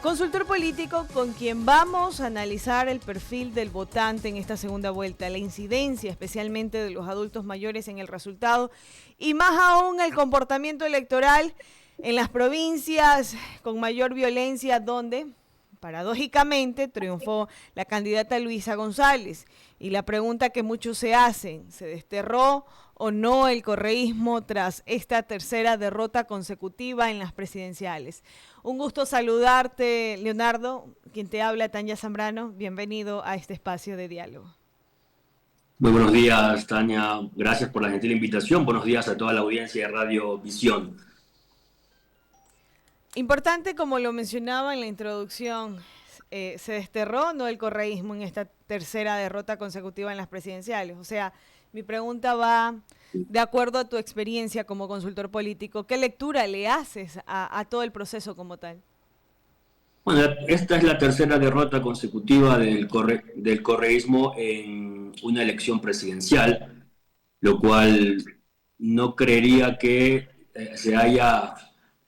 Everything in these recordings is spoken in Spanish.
Consultor político con quien vamos a analizar el perfil del votante en esta segunda vuelta, la incidencia especialmente de los adultos mayores en el resultado y más aún el comportamiento electoral en las provincias con mayor violencia donde, paradójicamente, triunfó la candidata Luisa González. Y la pregunta que muchos se hacen, ¿se desterró o no el correísmo tras esta tercera derrota consecutiva en las presidenciales? Un gusto saludarte, Leonardo, quien te habla, Tania Zambrano. Bienvenido a este espacio de diálogo. Muy buenos días, Tania. Gracias por la gentil invitación. Buenos días a toda la audiencia de Radio Visión. Importante, como lo mencionaba en la introducción, se desterró no el correísmo en esta tercera derrota consecutiva en las presidenciales. O sea, mi pregunta va de acuerdo a tu experiencia como consultor político. ¿Qué lectura le haces a todo el proceso como tal? Bueno, esta es la tercera derrota consecutiva del correísmo en una elección presidencial, lo cual no creería que se haya,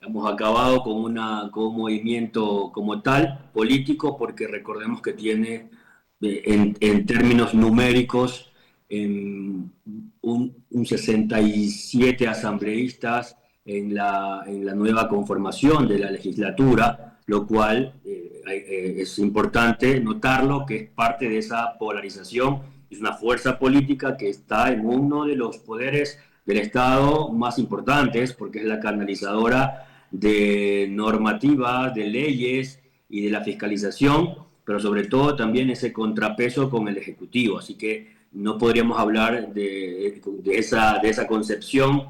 digamos, acabado con un movimiento como tal político, porque recordemos que tiene en términos numéricos un 67 asambleístas en la nueva conformación de la legislatura, lo cual es importante notarlo, que es parte de esa polarización. Es una fuerza política que está en uno de los poderes del Estado más importantes, porque es la canalizadora de normativa, de leyes y de la fiscalización, pero sobre todo también ese contrapeso con el Ejecutivo. Así que no podríamos hablar de esa concepción.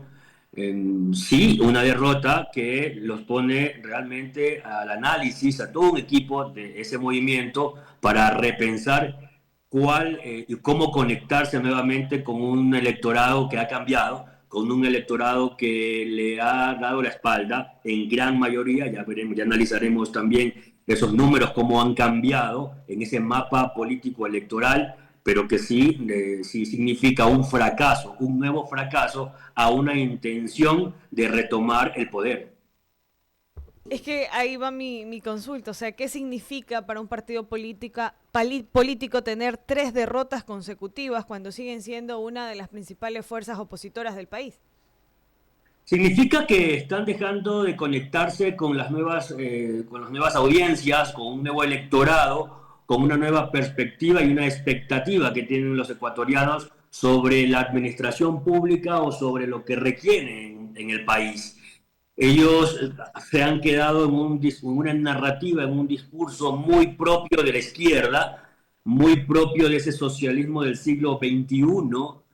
Sí, una derrota que los pone realmente al análisis, a todo un equipo de ese movimiento para repensar y cómo conectarse nuevamente con un electorado que ha cambiado, con un electorado que le ha dado la espalda en gran mayoría. Ya veremos, ya analizaremos también esos números, cómo han cambiado en ese mapa político electoral, pero que sí significa un fracaso, un nuevo fracaso a una intención de retomar el poder. Es que ahí va mi consulta, o sea, ¿qué significa para un partido político tener 3 derrotas consecutivas cuando siguen siendo una de las principales fuerzas opositoras del país? Significa que están dejando de conectarse con las nuevas audiencias, con un nuevo electorado, con una nueva perspectiva y una expectativa que tienen los ecuatorianos sobre la administración pública o sobre lo que requieren en el país. Ellos se han quedado en una narrativa, en un discurso muy propio de la izquierda, muy propio de ese socialismo del siglo XXI,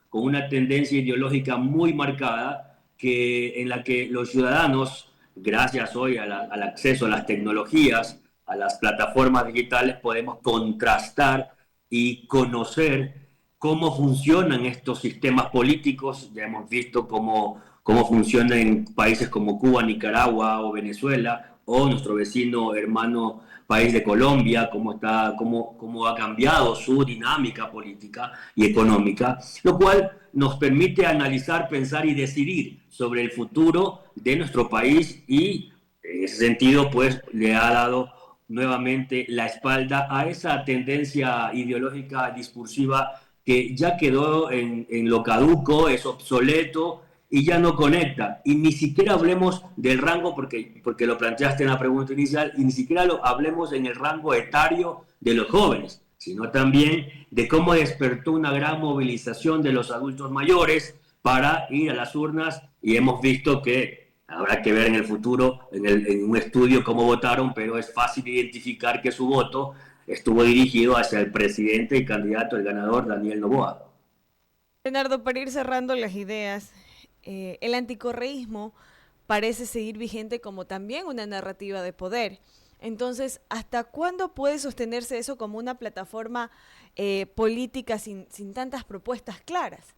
con una tendencia ideológica muy marcada, en la que los ciudadanos, gracias hoy al acceso a las tecnologías, a las plataformas digitales, podemos contrastar y conocer cómo funcionan estos sistemas políticos. Ya hemos visto cómo funciona en países como Cuba, Nicaragua o Venezuela, o nuestro vecino hermano país de Colombia, cómo ha cambiado su dinámica política y económica, lo cual nos permite analizar, pensar y decidir sobre el futuro de nuestro país, y en ese sentido pues le ha dado nuevamente la espalda a esa tendencia ideológica discursiva que ya quedó en lo caduco, es obsoleto y ya no conecta. Y ni siquiera hablemos del rango, porque lo planteaste en la pregunta inicial, y ni siquiera hablemos en el rango etario de los jóvenes, sino también de cómo despertó una gran movilización de los adultos mayores para ir a las urnas, y hemos visto que habrá que ver en el futuro, en un estudio, cómo votaron, pero es fácil identificar que su voto estuvo dirigido hacia el presidente y candidato, el ganador, Daniel Noboa. Leonardo, para ir cerrando las ideas, el anticorreísmo parece seguir vigente como también una narrativa de poder. Entonces, ¿hasta cuándo puede sostenerse eso como una plataforma política sin tantas propuestas claras?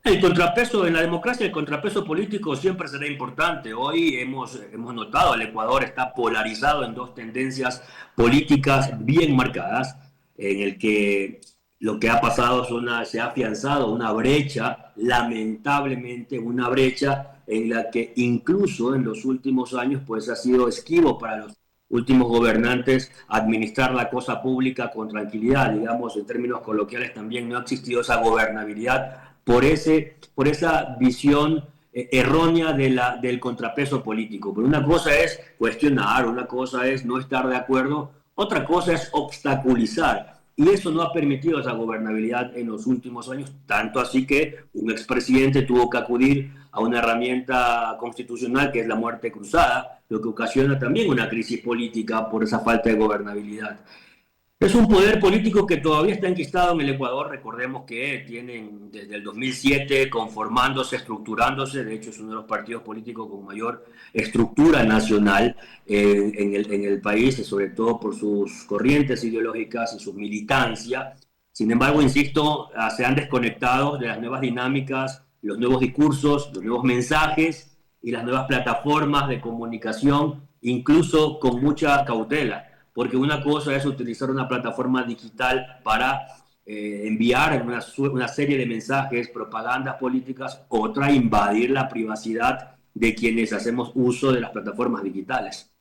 El contrapeso en la democracia, el contrapeso político siempre será importante. Hoy hemos notado, el Ecuador está polarizado en dos tendencias políticas bien marcadas, en el que lo que ha pasado se ha afianzado una brecha, lamentablemente una brecha en la que incluso en los últimos años pues ha sido esquivo para los últimos gobernantes administrar la cosa pública con tranquilidad, digamos, en términos coloquiales también no ha existido esa gobernabilidad por esa visión errónea del contrapeso político. Pero una cosa es cuestionar, una cosa es no estar de acuerdo, otra cosa es obstaculizar. Y eso no ha permitido esa gobernabilidad en los últimos años, tanto así que un expresidente tuvo que acudir a una herramienta constitucional que es la muerte cruzada, lo que ocasiona también una crisis política por esa falta de gobernabilidad. Es un poder político que todavía está enquistado en el Ecuador. Recordemos que tienen desde el 2007 conformándose, estructurándose. De hecho, es uno de los partidos políticos con mayor estructura nacional en el país, y sobre todo por sus corrientes ideológicas y su militancia. Sin embargo, insisto, se han desconectado de las nuevas dinámicas, los nuevos discursos, los nuevos mensajes y las nuevas plataformas de comunicación, incluso con mucha cautela, porque una cosa es utilizar una plataforma digital para enviar una serie de mensajes, propagandas políticas, otra invadir la privacidad de quienes hacemos uso de las plataformas digitales.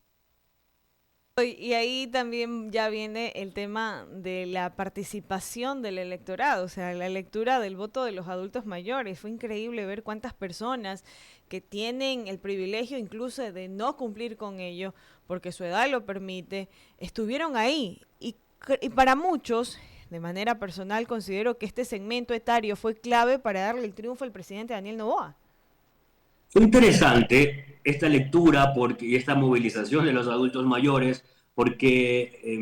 Y ahí también ya viene el tema de la participación del electorado, o sea, la lectura del voto de los adultos mayores. Fue increíble ver cuántas personas que tienen el privilegio incluso de no cumplir con ello, porque su edad lo permite, estuvieron ahí. Y para muchos, de manera personal, considero que este segmento etario fue clave para darle el triunfo al presidente Daniel Noboa. Fue interesante esta lectura y esta movilización de los adultos mayores porque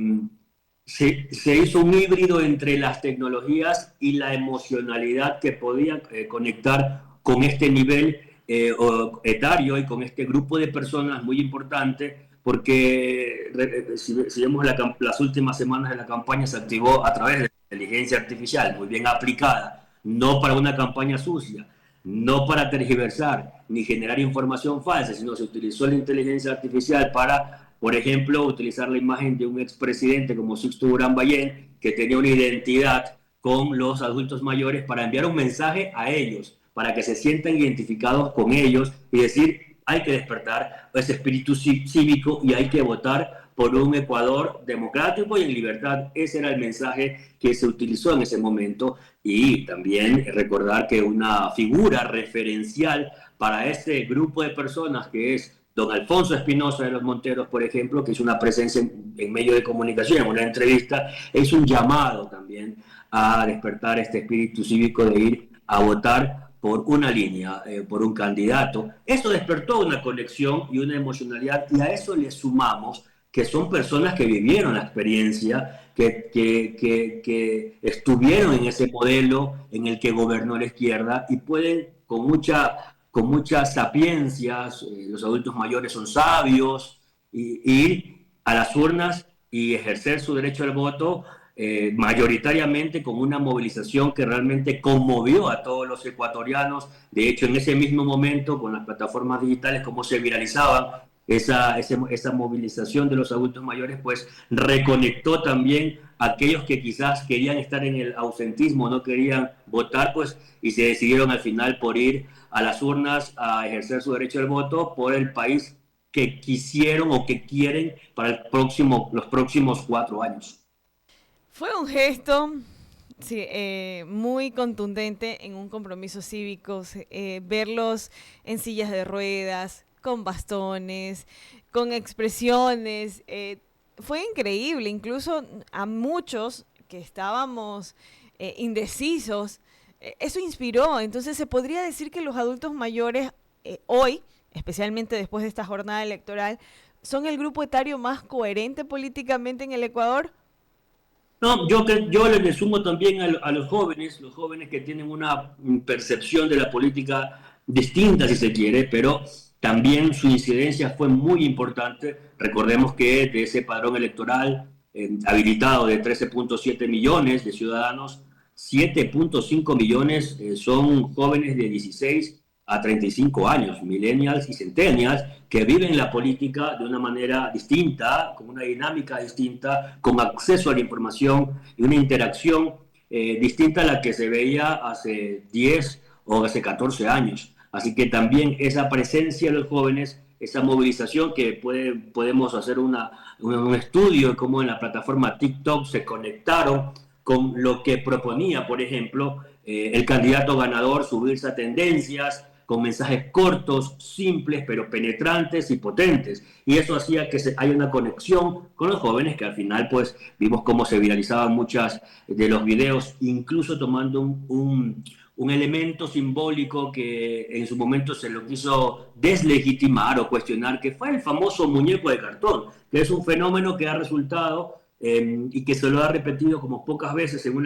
se hizo un híbrido entre las tecnologías y la emocionalidad que podía conectar con este nivel etario y con este grupo de personas muy importante, porque si vemos las últimas semanas de la campaña se activó a través de la inteligencia artificial, muy bien aplicada, no para una campaña sucia, no para tergiversar ni generar información falsa, sino se utilizó la inteligencia artificial para, por ejemplo, utilizar la imagen de un expresidente como Sixto Durán Ballén, que tenía una identidad con los adultos mayores, para enviar un mensaje a ellos, para que se sientan identificados con ellos y decir, hay que despertar ese espíritu cívico y hay que votar por un Ecuador democrático y en libertad. Ese era el mensaje que se utilizó en ese momento. Y también recordar que una figura referencial para este grupo de personas, que es don Alfonso Espinosa de los Monteros, por ejemplo, que es una presencia en medios de comunicación, en una entrevista, es un llamado también a despertar este espíritu cívico de ir a votar por una línea, por un candidato. Eso despertó una conexión y una emocionalidad, y a eso le sumamos que son personas que vivieron la experiencia, que estuvieron en ese modelo en el que gobernó la izquierda y pueden con muchas sapiencias, los adultos mayores son sabios, ir a las urnas y ejercer su derecho al voto mayoritariamente con una movilización que realmente conmovió a todos los ecuatorianos. De hecho, en ese mismo momento, con las plataformas digitales, cómo se viralizaban, esa movilización de los adultos mayores, pues reconectó también a aquellos que quizás querían estar en el ausentismo, no querían votar, pues, y se decidieron al final por ir a las urnas a ejercer su derecho al voto por el país que quisieron o que quieren para los próximos 4 años. Fue un gesto, sí, muy contundente en un compromiso cívico, verlos en sillas de ruedas, con bastones, con expresiones, fue increíble, incluso a muchos que estábamos indecisos, eso inspiró. Entonces se podría decir que los adultos mayores hoy, especialmente después de esta jornada electoral, son el grupo etario más coherente políticamente en el Ecuador. No, yo le sumo también a los jóvenes que tienen una percepción de la política distinta, si se quiere, pero también su incidencia fue muy importante. Recordemos que de ese padrón electoral habilitado de 13.7 millones de ciudadanos, 7.5 millones son jóvenes de 16 a 35 años, millennials y centennials, que viven la política de una manera distinta, con una dinámica distinta, con acceso a la información y una interacción distinta a la que se veía hace 10 o hace 14 años. Así que también esa presencia de los jóvenes, esa movilización que podemos hacer un estudio de cómo en la plataforma TikTok se conectaron con lo que proponía, por ejemplo, el candidato ganador, subirse a tendencias con mensajes cortos, simples, pero penetrantes y potentes. Y eso hacía que haya una conexión con los jóvenes, que al final pues vimos cómo se viralizaban muchas de los videos, incluso tomando un elemento simbólico que en su momento se lo quiso deslegitimar o cuestionar, que fue el famoso muñeco de cartón, que es un fenómeno que ha resultado y que se lo ha repetido como pocas veces en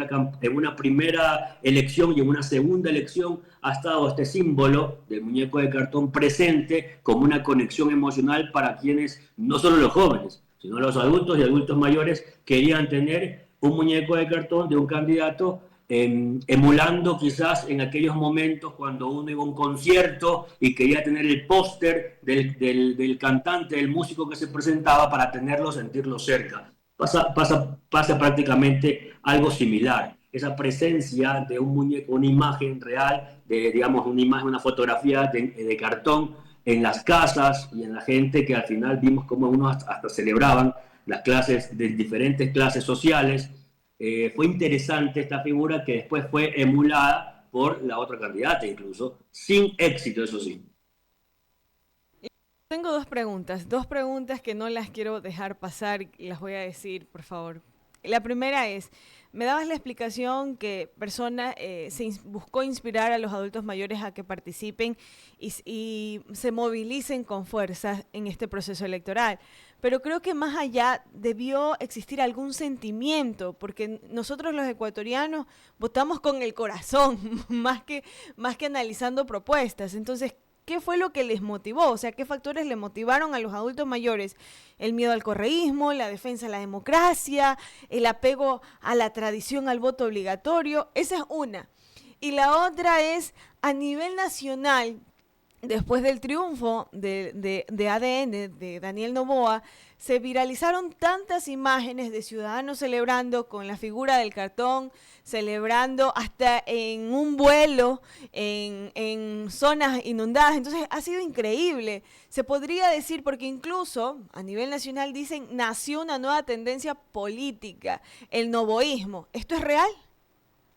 una primera elección y en una segunda elección ha estado este símbolo del muñeco de cartón presente como una conexión emocional para quienes, no solo los jóvenes, sino los adultos y adultos mayores, querían tener un muñeco de cartón de un candidato, emulando quizás en aquellos momentos cuando uno iba a un concierto y quería tener el póster del cantante, del músico que se presentaba para tenerlo, sentirlo cerca. Pasa prácticamente algo similar. Esa presencia de un muñeco, una imagen real, digamos, una imagen, una fotografía de cartón en las casas y en la gente, que al final vimos como unos hasta celebraban las clases de diferentes clases sociales. Fue interesante esta figura que después fue emulada por la otra candidata, incluso, sin éxito, eso sí. Tengo dos preguntas que no las quiero dejar pasar y las voy a decir, por favor. La primera es, me dabas la explicación que Persona buscó inspirar a los adultos mayores a que participen y se movilicen con fuerzas en este proceso electoral. Pero creo que más allá debió existir algún sentimiento, porque nosotros los ecuatorianos votamos con el corazón, más que analizando propuestas. Entonces, ¿qué fue lo que les motivó? O sea, ¿qué factores le motivaron a los adultos mayores? El miedo al correísmo, la defensa de la democracia, el apego a la tradición, al voto obligatorio. Esa es una. Y la otra es, a nivel nacional, después del triunfo de ADN, de Daniel Noboa, se viralizaron tantas imágenes de ciudadanos celebrando con la figura del cartón, celebrando hasta en un vuelo, en zonas inundadas. Entonces ha sido increíble. Se podría decir, porque incluso a nivel nacional dicen, nació una nueva tendencia política, el novoísmo. ¿Esto es real?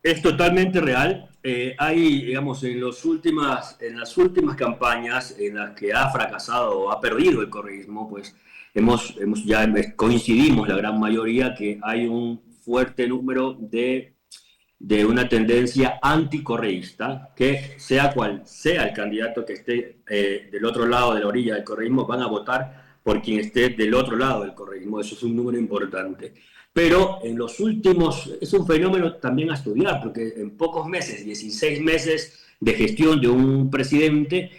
Es totalmente real. Hay, digamos, en las últimas campañas en las que ha fracasado o ha perdido el correísmo, pues ya coincidimos la gran mayoría que hay un fuerte número de una tendencia anticorreísta, que sea cual sea el candidato que esté del otro lado de la orilla del correísmo, van a votar por quien esté del otro lado del correísmo. Eso es un número importante. Pero en los últimos, es un fenómeno también a estudiar, porque en pocos meses, 16 meses de gestión de un presidente,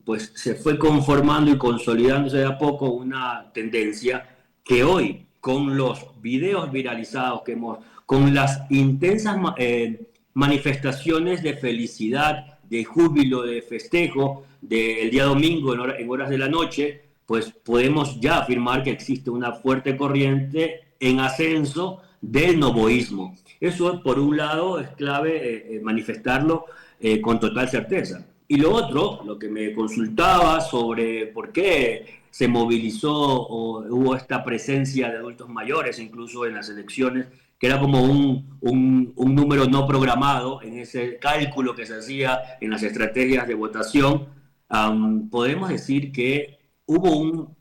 pues se fue conformando y consolidándose de a poco una tendencia que hoy, con los videos viralizados que con las intensas manifestaciones de felicidad, de júbilo, de festejo del día domingo en horas de la noche, pues podemos ya afirmar que existe una fuerte corriente en ascenso del novoísmo. Eso, por un lado, es clave manifestarlo con total certeza. Y lo otro, lo que me consultaba sobre por qué se movilizó o hubo esta presencia de adultos mayores, incluso en las elecciones, que era como un número no programado en ese cálculo que se hacía en las estrategias de votación. Podemos decir que hubo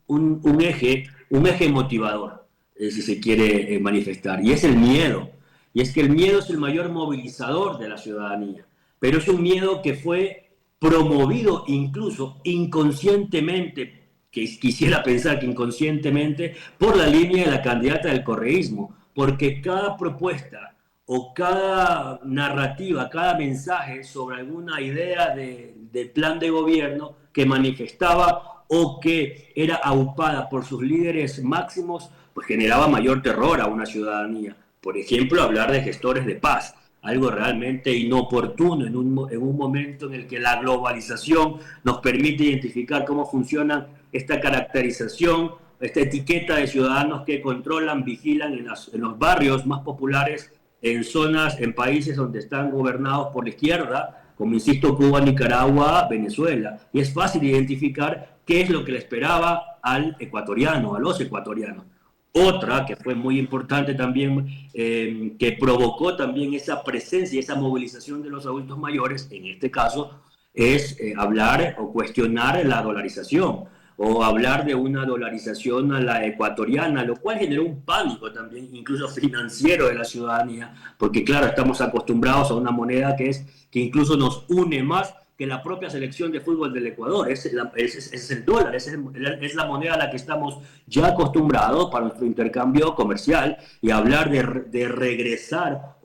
un eje motivador, si se quiere manifestar, y es el miedo. Y es que el miedo es el mayor movilizador de la ciudadanía, pero es un miedo que fue promovido incluso inconscientemente, que quisiera pensar que inconscientemente, por la línea de la candidata del correísmo, porque cada propuesta o cada narrativa, cada mensaje sobre alguna idea de plan de gobierno que manifestaba o que era aupada por sus líderes máximos, pues generaba mayor terror a una ciudadanía. Por ejemplo, hablar de gestores de paz, algo realmente inoportuno en un momento en el que la globalización nos permite identificar cómo funciona esta caracterización, esta etiqueta de ciudadanos que controlan, vigilan en los barrios más populares, en zonas, en países donde están gobernados por la izquierda, como insisto, Cuba, Nicaragua, Venezuela. Y es fácil identificar qué es lo que le esperaba al ecuatoriano, a los ecuatorianos. Otra que fue muy importante también, que provocó también esa presencia, esa movilización de los adultos mayores, en este caso, es hablar o cuestionar la dolarización, o hablar de una dolarización a la ecuatoriana, lo cual generó un pánico también, incluso financiero de la ciudadanía, porque claro, estamos acostumbrados a una moneda que incluso nos une más que la propia selección de fútbol del Ecuador. Es el dólar, es la moneda a la que estamos ya acostumbrados para nuestro intercambio comercial, y hablar de regresar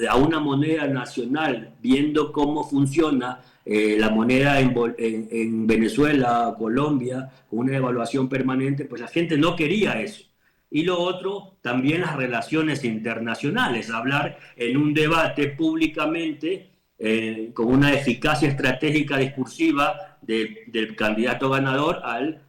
a una moneda nacional, viendo cómo funciona la moneda en Venezuela, Colombia, con una devaluación permanente, pues la gente no quería eso. Y lo otro, también las relaciones internacionales, hablar en un debate públicamente con una eficacia estratégica discursiva del candidato ganador al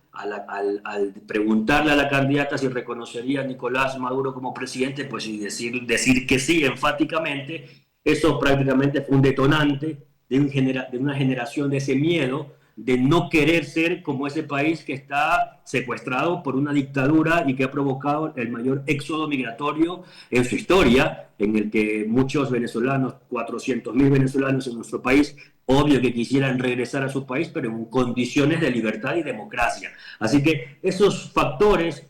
preguntarle a la candidata si reconocería a Nicolás Maduro como presidente, pues y decir que sí enfáticamente. Eso prácticamente fue un detonante de una generación de ese miedo de no querer ser como ese país que está secuestrado por una dictadura y que ha provocado el mayor éxodo migratorio en su historia, en el que muchos venezolanos, 400.000 venezolanos en nuestro país, obvio que quisieran regresar a su país, pero en condiciones de libertad y democracia. Así que esos factores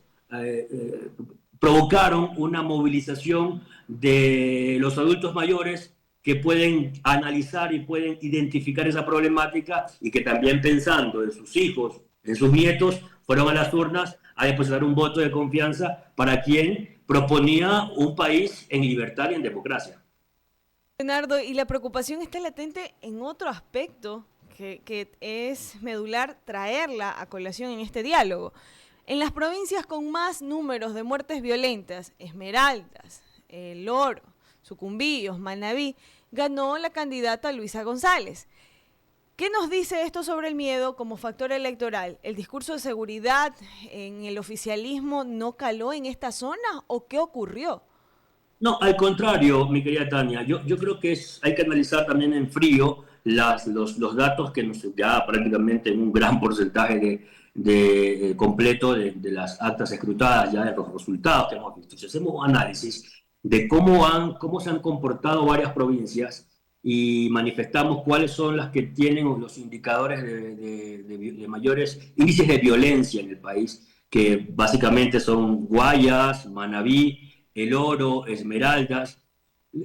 provocaron una movilización de los adultos mayores que pueden analizar y pueden identificar esa problemática, y que también, pensando en sus hijos, en sus nietos, fueron a las urnas a depositar un voto de confianza para quien proponía un país en libertad y en democracia. Leonardo, y la preocupación está latente en otro aspecto que es medular traerla a colación en este diálogo. En las provincias con más números de muertes violentas, Esmeraldas, El Oro, Sucumbíos, Manabí, ganó la candidata Luisa González. ¿Qué nos dice esto sobre el miedo como factor electoral? ¿El discurso de seguridad en el oficialismo no caló en esta zona o qué ocurrió? No, al contrario, mi querida Tania, yo creo que hay que analizar también en frío los datos que nos ya prácticamente en un gran porcentaje completo de las actas escrutadas, ya de los resultados que hemos visto. Si hacemos un análisis de cómo se han comportado varias provincias y manifestamos cuáles son las que tienen los indicadores de mayores índices de violencia en el país, que básicamente son Guayas, Manabí, El Oro, Esmeraldas.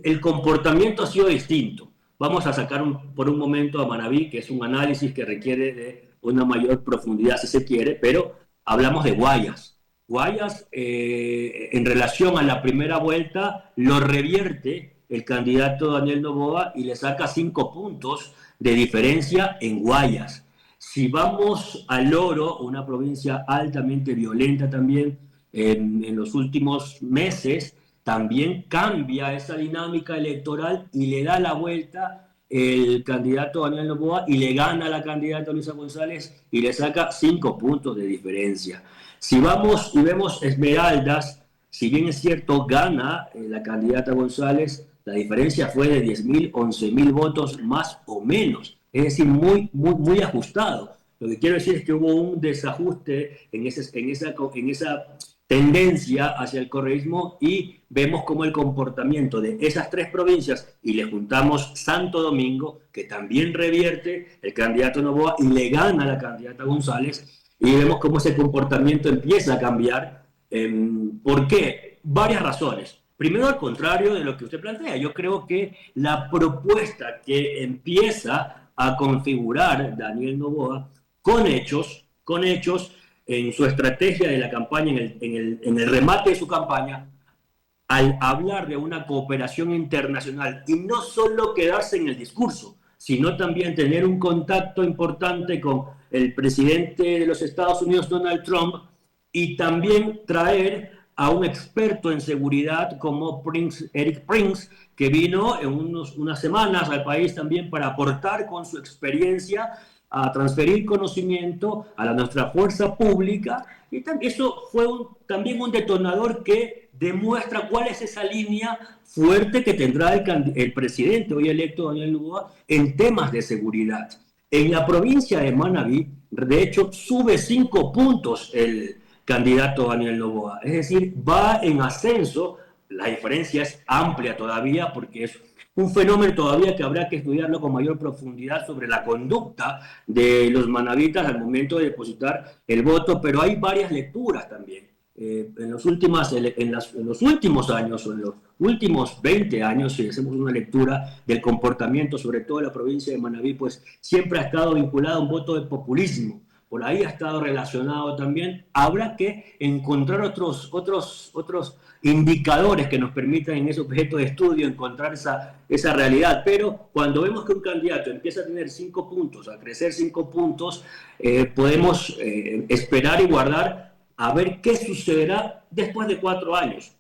El comportamiento ha sido distinto. Vamos a sacar por un momento a Manabí, que es un análisis que requiere de una mayor profundidad si se quiere, pero hablamos de Guayas. Guayas, en relación a la primera vuelta, lo revierte el candidato Daniel Noboa y le saca 5 puntos de diferencia en Guayas. Si vamos al Oro, una provincia altamente violenta también, en los últimos meses, también cambia esa dinámica electoral y le da la vuelta el candidato Daniel Noboa y le gana a la candidata Luisa González y le saca 5 puntos de diferencia. Si vamos y vemos Esmeraldas, si bien es cierto, gana la candidata González, la diferencia fue de 10.000, 11.000 votos más o menos. Es decir, muy ajustado. Lo que quiero decir es que hubo un desajuste en esa tendencia hacia el correísmo, y vemos cómo el comportamiento de esas 3 provincias, y le juntamos Santo Domingo, que también revierte el candidato Noboa y le gana a la candidata González, y vemos cómo ese comportamiento empieza a cambiar. ¿Por qué? Varias razones. Primero, al contrario de lo que usted plantea, yo creo que la propuesta que empieza a configurar Daniel Noboa con hechos, en su estrategia de la campaña, en el remate de su campaña, al hablar de una cooperación internacional y no solo quedarse en el discurso, sino también tener un contacto importante con el presidente de los Estados Unidos, Donald Trump, y también traer a un experto en seguridad como Eric Prince, que vino en unas semanas al país también para aportar con su experiencia, a transferir conocimiento a nuestra fuerza pública, y eso fue también un detonador que demuestra cuál es esa línea fuerte que tendrá el presidente hoy electo Daniel Noboa en temas de seguridad. En la provincia de Manabí, de hecho, sube 5 puntos el candidato Daniel Noboa. Es decir, va en ascenso. La diferencia es amplia todavía porque es un fenómeno todavía que habrá que estudiarlo con mayor profundidad sobre la conducta de los manabitas al momento de depositar el voto, pero hay varias lecturas también. En los últimos años o en los últimos 20 años, si hacemos una lectura del comportamiento, sobre todo en la provincia de Manabí, pues siempre ha estado vinculado a un voto de populismo. Por ahí ha estado relacionado también. Habrá que encontrar otros indicadores que nos permitan en ese objeto de estudio encontrar esa realidad. Pero cuando vemos que un candidato empieza a tener 5 puntos, a crecer 5 puntos, podemos esperar y guardar a ver qué sucederá después de 4 años.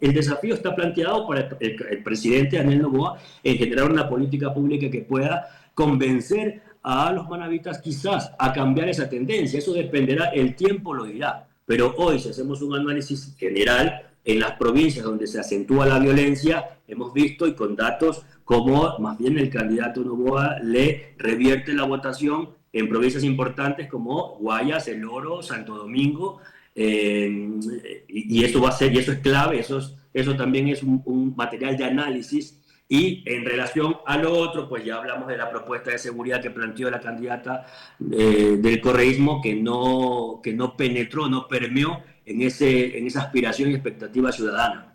El desafío está planteado para el presidente Daniel Noboa en generar una política pública que pueda convencer a los manabitas quizás a cambiar esa tendencia. Eso dependerá, el tiempo lo dirá. Pero hoy, si hacemos un análisis general, en las provincias donde se acentúa la violencia, hemos visto y con datos como más bien el candidato Noboa le revierte la votación en provincias importantes como Guayas, El Oro, Santo Domingo, y eso va a ser, y eso es clave, eso también es un material de análisis. Y en relación a lo otro, pues ya hablamos de la propuesta de seguridad que planteó la candidata del correísmo, que no penetró, no permeó en esa aspiración y expectativa ciudadana.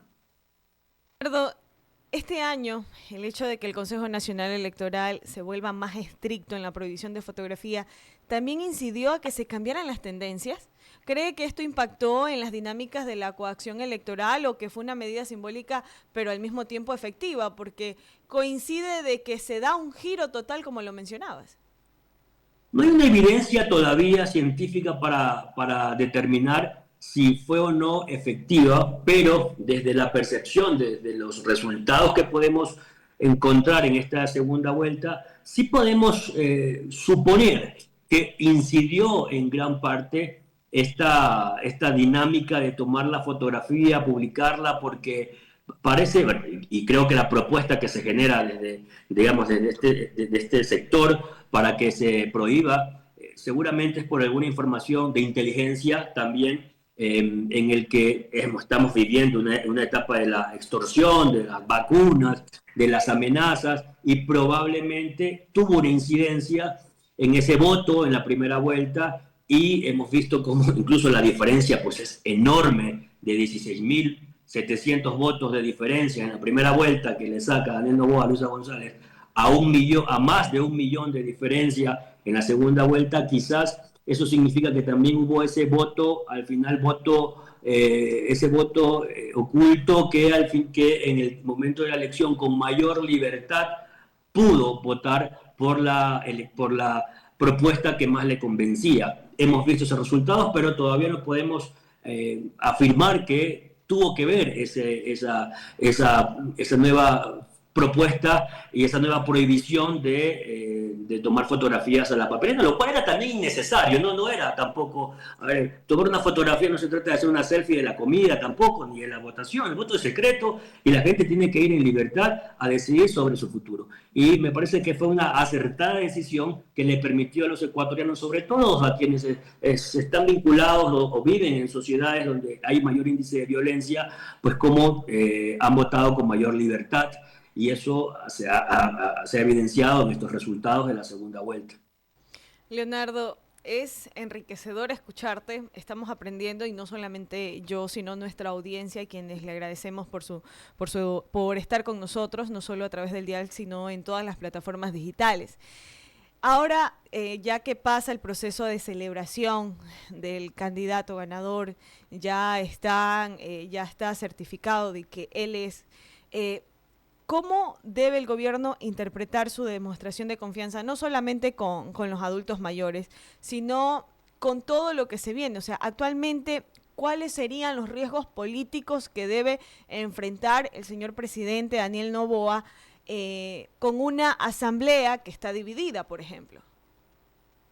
Este año, el hecho de que el Consejo Nacional Electoral se vuelva más estricto en la prohibición de fotografía también incidió a que se cambiaran las tendencias. ¿Cree que esto impactó en las dinámicas de la coacción electoral o que fue una medida simbólica pero al mismo tiempo efectiva? Porque coincide de que se da un giro total como lo mencionabas. No hay una evidencia todavía científica para determinar si fue o no efectiva, pero desde la percepción, desde los resultados que podemos encontrar en esta segunda vuelta, sí podemos suponer que incidió en gran parte esta dinámica de tomar la fotografía, publicarla, porque parece, bueno, y creo que la propuesta que se genera desde, digamos, desde este sector para que se prohíba, seguramente es por alguna información de inteligencia también, en el que estamos viviendo una etapa de la extorsión, de las vacunas, de las amenazas, y probablemente tuvo una incidencia en ese voto en la primera vuelta, y hemos visto cómo incluso la diferencia pues es enorme, de 16.700 votos de diferencia en la primera vuelta que le saca Daniel Noboa a Luisa González, a más de 1 millón de diferencia en la segunda vuelta. Quizás eso significa que también hubo ese voto, al final ese voto oculto que en el momento de la elección con mayor libertad pudo votar por la propuesta que más le convencía. Hemos visto esos resultados, pero todavía no podemos afirmar que tuvo que ver esa nueva propuesta y esa nueva prohibición de tomar fotografías a la papelera, lo cual era también innecesario, no era tampoco, a ver, tomar una fotografía no se trata de hacer una selfie de la comida tampoco, ni de la votación, el voto es secreto y la gente tiene que ir en libertad a decidir sobre su futuro. Y me parece que fue una acertada decisión que le permitió a los ecuatorianos, sobre todo a quienes están vinculados o viven en sociedades donde hay mayor índice de violencia, pues como han votado con mayor libertad. Y eso se ha evidenciado en estos resultados de la segunda vuelta. Leonardo, es enriquecedor escucharte, estamos aprendiendo y no solamente yo, sino nuestra audiencia, quienes le agradecemos por estar con nosotros, no solo a través del dial, sino en todas las plataformas digitales. Ahora, ya que pasa el proceso de celebración del candidato ganador, ya está certificado de que él es... ¿Cómo debe el gobierno interpretar su demostración de confianza, no solamente con los adultos mayores, sino con todo lo que se viene? O sea, actualmente, ¿cuáles serían los riesgos políticos que debe enfrentar el señor presidente Daniel Noboa con una asamblea que está dividida, por ejemplo?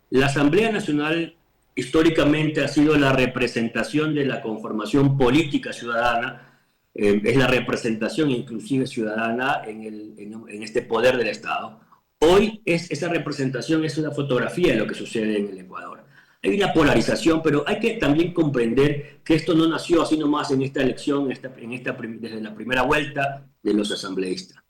La Asamblea Nacional históricamente ha sido la representación de la conformación política ciudadana, es la representación inclusive ciudadana en este poder del Estado. Hoy esa representación es una fotografía de lo que sucede en el Ecuador. Hay una polarización, pero hay que también comprender que esto no nació así nomás en esta elección, desde la primera vuelta de los asambleístas.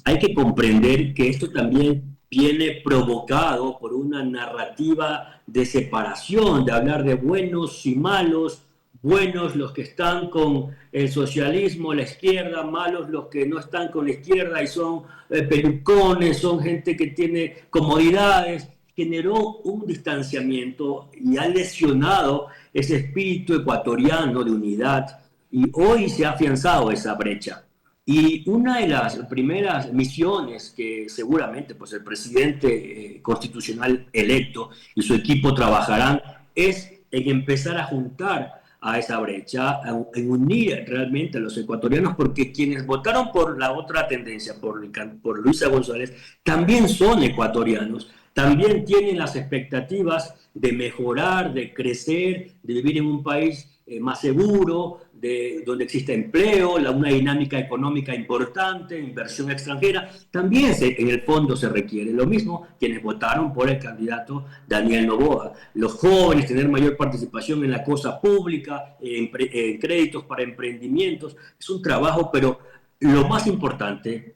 Hay que comprender que esto también viene provocado por una narrativa de separación, de hablar de buenos y malos, buenos los que están con el socialismo, la izquierda, malos los que no están con la izquierda y son pelucones, son gente que tiene comodidades. Generó un distanciamiento y ha lesionado ese espíritu ecuatoriano de unidad, y hoy se ha afianzado esa brecha. Y una de las primeras misiones que seguramente pues, el presidente constitucional electo y su equipo trabajarán es en empezar a juntar a esa brecha, en unir realmente a los ecuatorianos, porque quienes votaron por la otra tendencia, por Luisa González, también son ecuatorianos, también tienen las expectativas de mejorar, de crecer, de vivir en un país más seguro, donde existe empleo, una dinámica económica importante, inversión extranjera, también en el fondo se requiere. Lo mismo quienes votaron por el candidato Daniel Noboa. Los jóvenes, tener mayor participación en la cosa pública, en créditos para emprendimientos, es un trabajo, pero lo más importante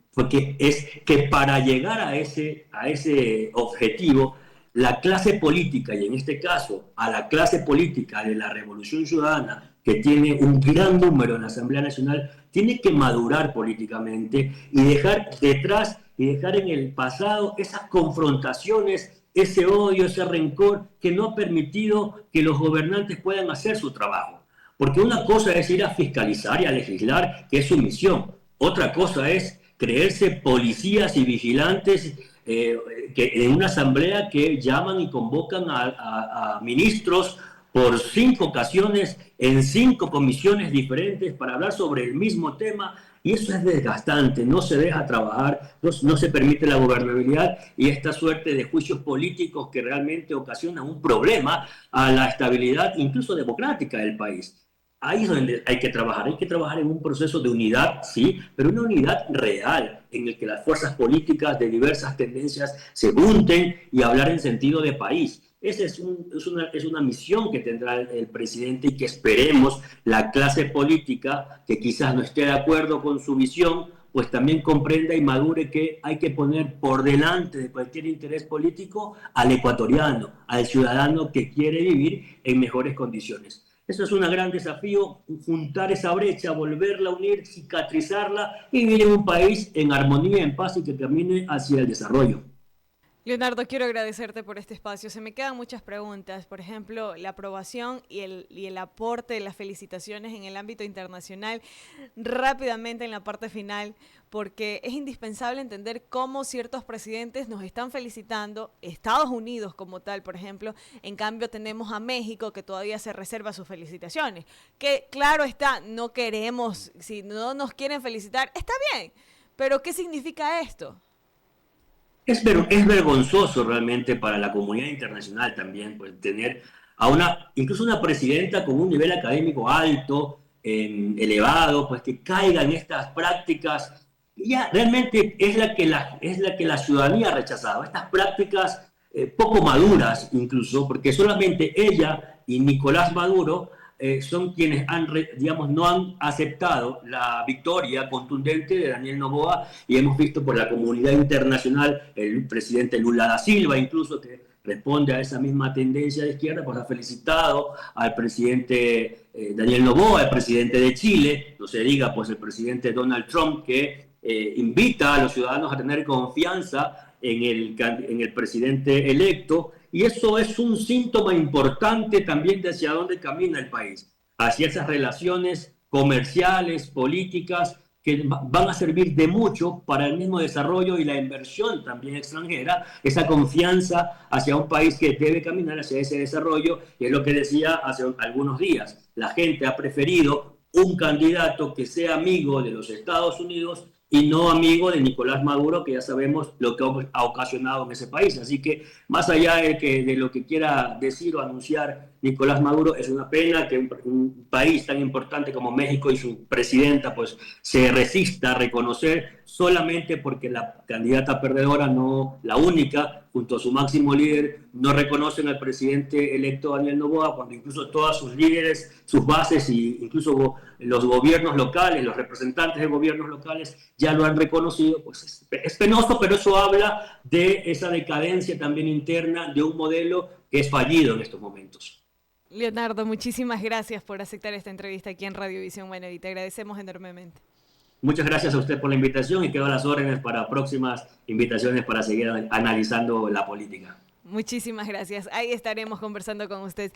es que para llegar a ese objetivo, la clase política, y en este caso a la clase política de la Revolución Ciudadana, que tiene un gran número en la Asamblea Nacional, tiene que madurar políticamente y dejar detrás y dejar en el pasado esas confrontaciones, ese odio, ese rencor que no ha permitido que los gobernantes puedan hacer su trabajo. Porque una cosa es ir a fiscalizar y a legislar, que es su misión. Otra cosa es creerse policías y vigilantes que en una asamblea que llaman y convocan a ministros por 5 ocasiones en 5 comisiones diferentes para hablar sobre el mismo tema, y eso es desgastante, no se deja trabajar, no se permite la gobernabilidad y esta suerte de juicios políticos que realmente ocasionan un problema a la estabilidad incluso democrática del país. Ahí es donde hay que trabajar en un proceso de unidad, sí, pero una unidad real, en el que las fuerzas políticas de diversas tendencias se junten y hablar en sentido de país. Esa es una misión que tendrá el presidente, y que esperemos la clase política, que quizás no esté de acuerdo con su visión, pues también comprenda y madure que hay que poner por delante de cualquier interés político al ecuatoriano, al ciudadano que quiere vivir en mejores condiciones. Eso es un gran desafío, juntar esa brecha, volverla a unir, cicatrizarla y vivir en un país en armonía, en paz y que camine hacia el desarrollo. Leonardo, quiero agradecerte por este espacio. Se me quedan muchas preguntas. Por ejemplo, la aprobación y el aporte de las felicitaciones en el ámbito internacional. Rápidamente en la parte final, porque es indispensable entender cómo ciertos presidentes nos están felicitando, Estados Unidos como tal, por ejemplo. En cambio, tenemos a México, que todavía se reserva sus felicitaciones. Que claro está, no queremos, si no nos quieren felicitar, está bien. Pero ¿qué significa esto? Es vergonzoso realmente para la comunidad internacional también, pues tener incluso una presidenta con un nivel académico alto, elevado, pues que caiga en estas prácticas. Ya realmente es la que la ciudadanía ha rechazado, estas prácticas poco maduras incluso, porque solamente ella y Nicolás Maduro son quienes digamos, no han aceptado la victoria contundente de Daniel Noboa, y hemos visto por la comunidad internacional, el presidente Lula da Silva incluso, que responde a esa misma tendencia de izquierda, pues ha felicitado al presidente Daniel Noboa, el presidente de Chile, no se diga pues el presidente Donald Trump, que invita a los ciudadanos a tener confianza en el presidente electo. Y eso es un síntoma importante también de hacia dónde camina el país, hacia esas relaciones comerciales, políticas, que van a servir de mucho para el mismo desarrollo y la inversión también extranjera, esa confianza hacia un país que debe caminar hacia ese desarrollo, y es lo que decía hace algunos días. La gente ha preferido un candidato que sea amigo de los Estados Unidos y no amigo de Nicolás Maduro, que ya sabemos lo que ha ocasionado en ese país. Así que más allá de lo que quiera decir o anunciar Nicolás Maduro. Es una pena que un país tan importante como México y su presidenta pues se resista a reconocer solamente porque la candidata perdedora, no la única, junto a su máximo líder, no reconocen al presidente electo Daniel Noboa, cuando incluso todos sus líderes, sus bases e incluso los gobiernos locales, los representantes de gobiernos locales ya lo han reconocido. Pues es penoso, pero eso habla de esa decadencia también interna de un modelo que es fallido en estos momentos. Leonardo, muchísimas gracias por aceptar esta entrevista aquí en Radiovisión Buenavista. Y te agradecemos enormemente. Muchas gracias a usted por la invitación y quedo a las órdenes para próximas invitaciones para seguir analizando la política. Muchísimas gracias. Ahí estaremos conversando con usted.